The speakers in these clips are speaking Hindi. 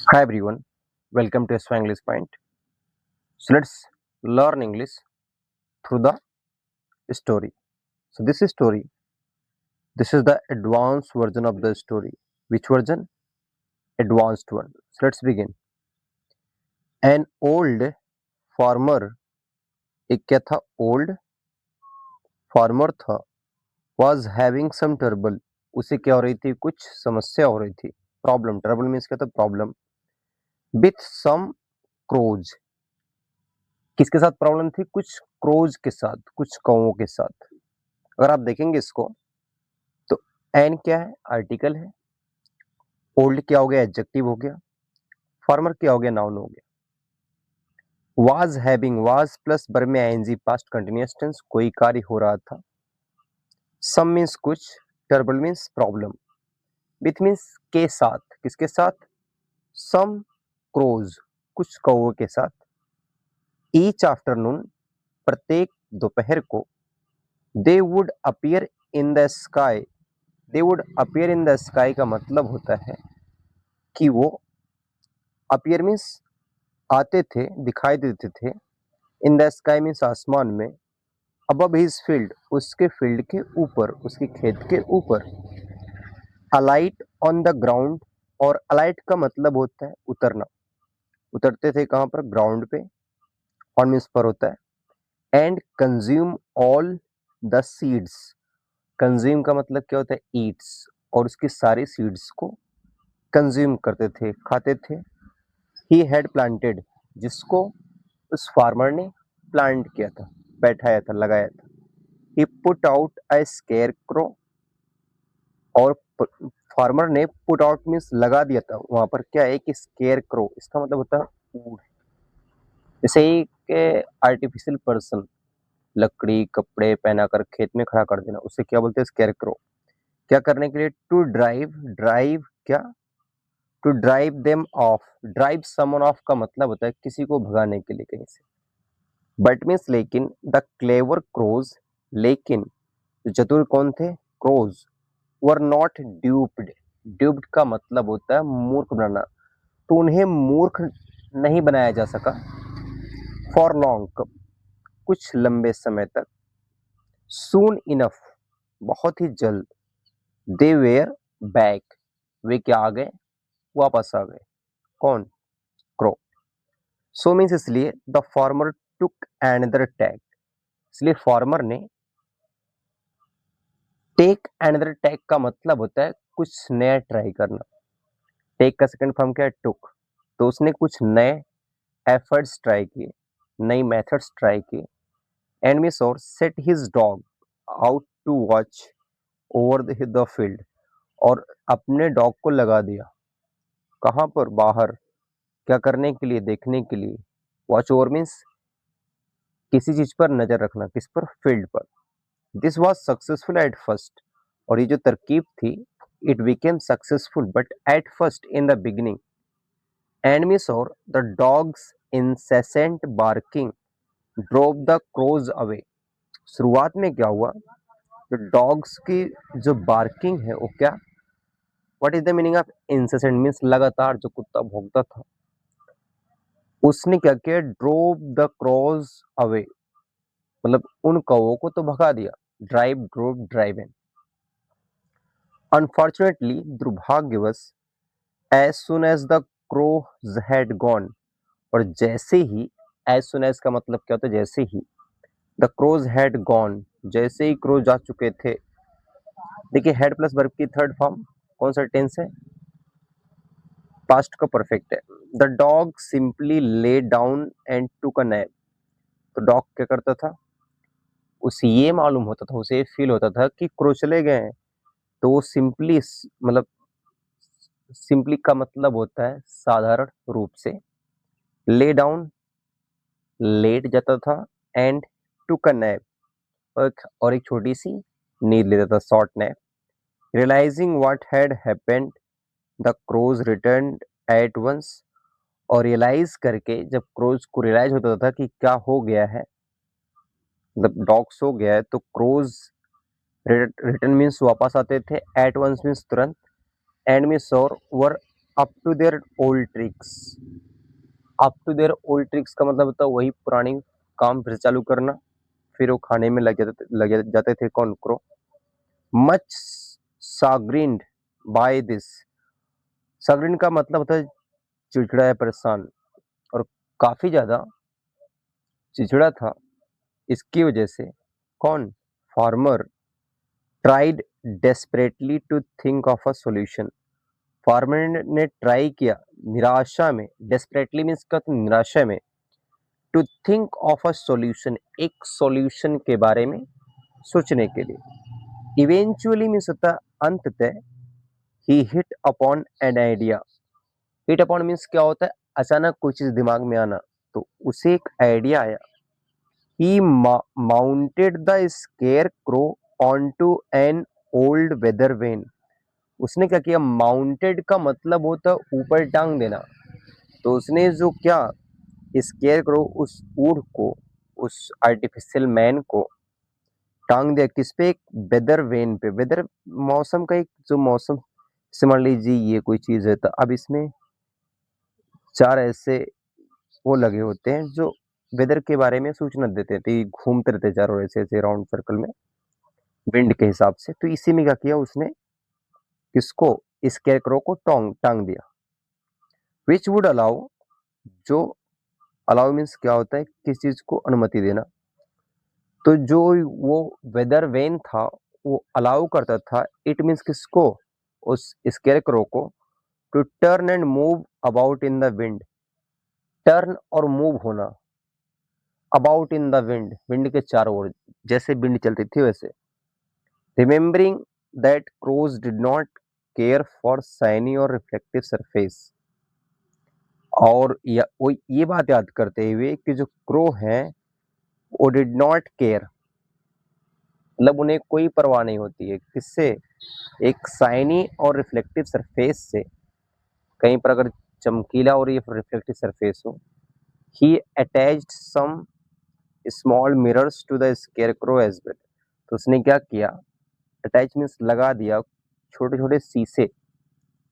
Hi everyone, welcome to SV English Point. So let's learn English through the story. So this is the advanced version of the story. Which version? Advanced one. So let's begin. An old farmer, एक क्या था? Old farmer था. Was having some trouble. उसे क्या हो रही थी? कुछ समस्या हो रही थी. Problem. Trouble means क्या था? Problem. With some crows. किसके साथ प्रॉब्लम थी? कुछ क्रोज के साथ, कुछ कौवों के साथ. अगर आप देखेंगे इसको तो एन क्या है? आर्टिकल है. ओल्ड क्या हो गया? एडजेक्टिव हो गया. फार्मर क्या हो गया? नाउन हो गया. वाज हैविंग, वाज प्लस बर में आईएनजी पास्ट कंटिन्यूअस टेंस, कोई कार्य हो रहा था. सम मीन्स कुछ. Trouble means problem. With means के साथ. किसके साथ? सम क्रोज, कुछ कौवों के साथ. ईच आफ्टरनून, प्रत्येक दोपहर को. They would appear in the sky. They would appear in the sky का मतलब होता है कि वो, अपीयर मीन्स आते थे, दिखाई देते थे. इन द स्काई मीन्स आसमान में. अबव हिज फील्ड, उसके फील्ड के ऊपर, उसके खेत के ऊपर. अलाइट ऑन द ग्राउंड, और अलाइट का मतलब होता है उतरना. उतरते थे कहाँ पर? ग्राउंड पे. ऑन मीन्स पर होता है. And consume all the seeds. Consume का मतलब क्या होता है? ईट्स. और उसकी सारी सीड्स को कंज्यूम करते थे, खाते थे. ही हैड प्लांटेड, जिसको उस फार्मर ने प्लांट किया था, बैठाया था, लगाया था. ही पुट आउट अ स्केरक्रो, और फार्मर ने पुट आउट मीन्स लगा दिया था. वहां पर क्या है कि स्केरक्रो, इसका मतलब होता है ऊढ़. जैसे एक आर्टिफिशियल पर्सन लकड़ी कपड़े पहनाकर खेत में खड़ा कर देना, उसे क्या बोलते हैं? स्केरक्रो. क्या करने के लिए? To drive. ड्राइव क्या? To drive them off. Drive someone off का मतलब होता है किसी को भगाने के लिए कहीं से. बट मीन्स लेकिन. द क्लेवर क्रोज, लेकिन चतुर कौन थे? क्रोज. Were not ड्यूप्ड. ड्यूप्ड का मतलब होता है मूर्ख बनाना. तो उन्हें मूर्ख नहीं बनाया जा सका. फॉर लॉन्ग, कुछ लंबे समय तक. सून इनफ, बहुत ही जल्द. दे वेयर बैक, वे क्या आ गए? वापस आ गए. कौन? क्रो. सो मीन्स इसलिए. The farmer took another tag, इसलिए फार्मर ने. टेक एनदर टैग का मतलब होता है कुछ नया ट्राई करना. टेक का सेकंड फॉर्म क्या है? टुक. तो उसने कुछ नए एफर्ट्स ट्राई किए, नई मेथड्स ट्राई किए. एंड मिस और set his dog out to watch over the field, और अपने डॉग को लगा दिया. कहाँ पर? बाहर. क्या करने के लिए? देखने के लिए. वॉच ओवर मीन्स किसी चीज पर नजर रखना. किस पर? फील्ड पर. This was successful at first, और ये जो तरकीब थी, it became successful but at first in the beginning. And miss और the dogs incessant barking drove the crows away. शुरुआत में क्या हुआ? जो डॉग्स की जो बार्किंग है वो क्या? What is the meaning of incessant? Means लगातार जो कुत्ता भौंकता था, उसने क्या किया? ड्रोव द क्रोज अवे, मतलब उन कौवों को तो भगा दिया. Drive, drove, drive in. Unfortunately, दुर्भाग्यवश. As soon as the crows had gone, और जैसे ही. एज सुन एज का मतलब क्या होता है? जैसे ही. द क्रोज हैड गॉन, जैसे ही क्रोज जा चुके थे. देखिए हेड प्लस वर्ब की थर्ड फॉर्म कौन सा टेंस है? पास्ट का परफेक्ट है. The dog simply lay down and took a nap. तो डॉग क्या करता था? उसे ये मालूम होता था, उसे फील होता था कि क्रोज चले गए हैं. तो वो सिंपली, मतलब सिंपली का मतलब होता है साधारण रूप से. ले डाउन, लेट जाता था. एंड टुक अ नैप, और एक छोटी सी नींद लेता था, short nap. Realising what had happened, the crows return at once. और रियलाइज करके, जब क्रोज को रियलाइज होता था कि क्या हो गया है, मतलब डॉग सो गया है, तो क्रोज रिटर्न मीन्स वापस आते थे. एट वंस मीन्स तुरंत. एंड मीन्स और were up to their old tricks. Up to their old tricks का मतलब होता है वही पुरानी काम फिर से चालू करना। फिर वो खाने में लगे जाते थे कौन, crow. Much chagrined by this. Chagrin का मतलब होता है चिड़चिड़ा है, परेशान, और काफी ज्यादा चिड़चिड़ा था। इसकी वजह से कौन, farmer tried desperately to think of a solution. Farmer ने ट्राई किया निराशा में, डेस्परेटली मीन्स का तो निराशा में, to think of a solution, एक सॉल्यूशन के बारे में सोचने के लिए। इवेंचुअली मीन्स होता है अंततः। He hit upon an idea. Hit upon means क्या होता है, अचानक कोई चीज दिमाग में आना। तो उसे एक आइडिया आया। He mounted the scarecrow on to an old weather vane. उसने क्या किया, माउंटेड का मतलब होता है ऊपर टांग देना। तो उसने जो क्या, स्केयर क्रो, उस ऊँट को, उस आर्टिफिशियल मैन को टांग दिया किस पे, एक वेदर वेन पे। वेदर मौसम का एक जो मौसम, जैसे मान लीजिए ये कोई चीज है, तो अब इसमें चार ऐसे वो लगे होते हैं जो वेदर के बारे में सूचना देते हैं। तो ये घूमते रहते हैं चारों ऐसे ऐसे राउंड सर्कल में, विंड के हिसाब से। तो इसी में क्या किया उसने, किसको, स्केरक्रो को टांग टांग दिया। विच वुड अलाउ, जो अलाउ मीन्स क्या होता है, किस चीज को अनुमति देना। तो जो वो वेदर वेन था वो अलाउ करता था, इट मीन्स किसको, उस स्केरक्रो को, to turn and move about in the wind. Turn और मूव होना about in the wind, wind के चारों ओर, जैसे विंड चलती थी वैसे। Remembering that crows did not care for shiny और रिफ्लेक्टिव सरफेस। और वो ये बात याद करते हुए कि जो क्रो है वो डिड नॉट केयर, मतलब उन्हें कोई परवाह नहीं होती है किससे, एक शाइनी और रिफ्लेक्टिव सरफेस से। कहीं पर अगर चमकीला और ये रिफ्लेक्टिव सरफेस हो। He attached some small mirrors to the scarecrow as well. तो उसने क्या किया, अटैच मीन्स लगा दिया छोटे छोटे शीशे,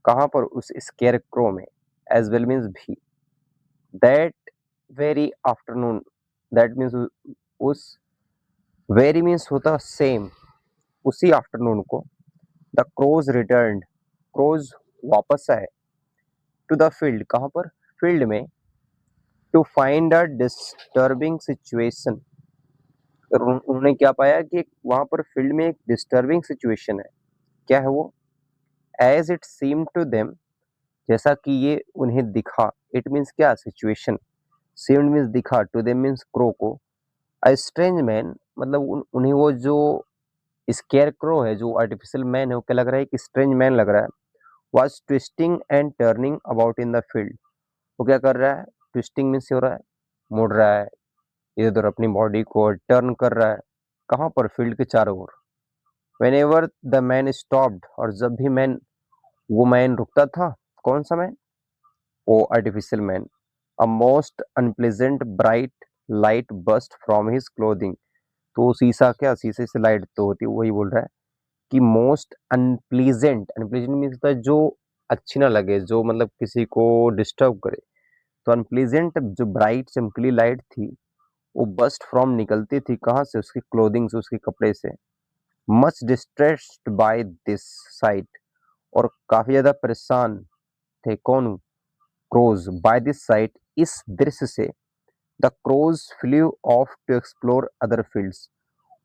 कहाँ पर, उस स्केरक्रो में। एज वेल मीन्स भी। That very afternoon, that means उस, वेरी मीन्स होता सेम, उसी आफ्टरनून को। द क्रोज रिटर्न, क्रोज वापस आए, टू द फील्ड, कहाँ पर, फील्ड में, to find a disturbing situation. उन्होंने क्या पाया कि वहां पर फील्ड में एक डिस्टर्बिंग सिचुएशन है। क्या है वो, as it seem to them, जैसा कि ये उन्हें दिखा। इट मीन्स क्या, सिचुएशन। सीम्ड मीन्स दिखा, टू देम मीन्स क्रो को। अ स्ट्रेंज मैन, मतलब उन्हें वो जो स्केयर क्रो है, जो आर्टिफिशियल मैन है, वो क्या लग रहा है, एक स्ट्रेंज मैन लग रहा है। Was twisting and turning about in the field. वो क्या कर रहा है, ट्विस्टिंग मीन्स हो रहा है, मुड़ रहा है इधर उधर अपनी बॉडी को, टर्न कर रहा है कहाँ पर, फील्ड के चारों ओर। Whenever the man stopped, और जब भी मैन, वो मैन रुकता था, कौन सा मैन, वो artificial man. A most unpleasant bright light burst from his clothing. तो शीशा क्या, शीशे से लाइट तो होती है, वही बोल रहा है कि मोस्ट अनप्लीजेंट, अनप्लीजेंट मीन्स होता है जो अच्छी ना लगे, जो मतलब किसी को डिस्टर्ब करे। तो अनप्लीजेंट जो ब्राइट चमकीली लाइट थी, वो बस्ट फ्रॉम निकलती थी कहाँ से, उसकी क्लोथिंग से, उसके कपड़े से। Much distressed by this sight, और काफी ज्यादा परेशान थे कौन, क्रोज, बाय दिस साइट, इस दृश्य से। The crows flew off to explore other fields.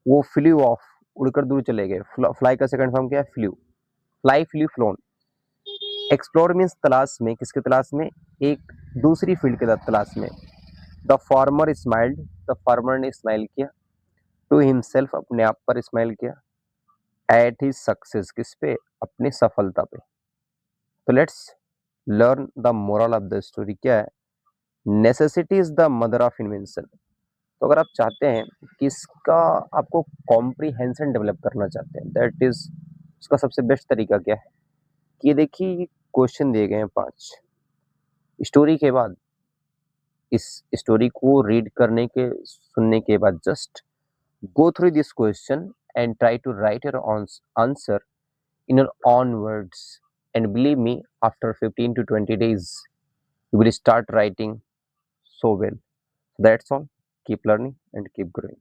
वो फ्लू ऑफ, उड़कर दूर चले गए। फ्लाई का सेकंड फॉर्म क्या है, flu. Fly, flu, phloem. Explore means तलाश में, किसके तलाश में, एक दूसरी फील्ड के तलाश में। The farmer smiled, the farmer ने स्माइल किया। टू हिमसेल्फ, अपने आप पर स्माइल किया। एट हिज सक्सेस, किस पे, अपनी सफलता पे। तो let's learn the moral of the story. क्या है, necessity is the mother of invention. तो अगर आप चाहते हैं कि इसका, आपको कॉम्प्रीहेंशन डेवलप करना चाहते हैं, दैट इज, उसका सबसे बेस्ट तरीका क्या है, कि देखिए क्वेश्चन दिए गए हैं 5 स्टोरी के बाद। इस स्टोरी को रीड करने के, सुनने के बाद, just go through this question and try to write your answer in your own words. and believe me, after 15 to 20 days you will start writing so well. That's all. Keep learning and keep growing.